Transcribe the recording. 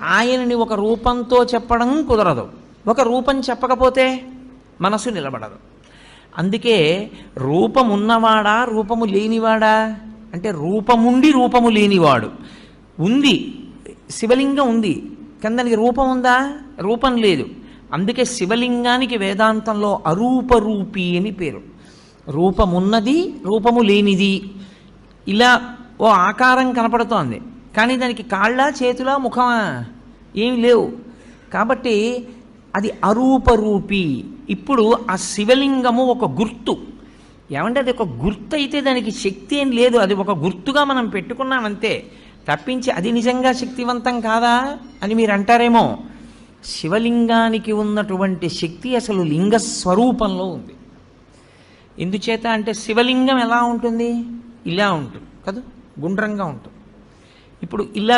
ఆయనని ఒక రూపంతో చెప్పడం కుదరదు. ఒక రూపం చెప్పకపోతే మనసు నిలబడదు. అందుకే రూపమున్నవాడా రూపము లేనివాడా అంటే రూపముండి రూపము లేనివాడు. ఉంది, శివలింగం ఉంది కానీ దానికి రూపం ఉందా? రూపం లేదు. అందుకే శివలింగానికి వేదాంతంలో అరూపరూపి అని పేరు. రూపమున్నది, రూపము లేనిది. ఇలా ఓ ఆకారం కనపడుతోంది కానీ దానికి కాళ్ళ, చేతుల, ముఖమా ఏమి లేవు. కాబట్టి అది అరూపరూపి. ఇప్పుడు ఆ శివలింగము ఒక గుర్తు. ఏమంటే అది ఒక గుర్తు అయితే దానికి శక్తి ఏం లేదు. అది ఒక గుర్తుగా మనం పెట్టుకున్నామంతే తప్పించి అది నిజంగా శక్తివంతం కాదా అని మీరు అంటారేమో. శివలింగానికి ఉన్నటువంటి శక్తి అసలు లింగ స్వరూపంలో ఉంది. ఎందుచేత అంటే శివలింగం ఎలా ఉంటుంది? ఇలా ఉంటుంది కదా, గుండ్రంగా ఉంటుంది. ఇప్పుడు ఇలా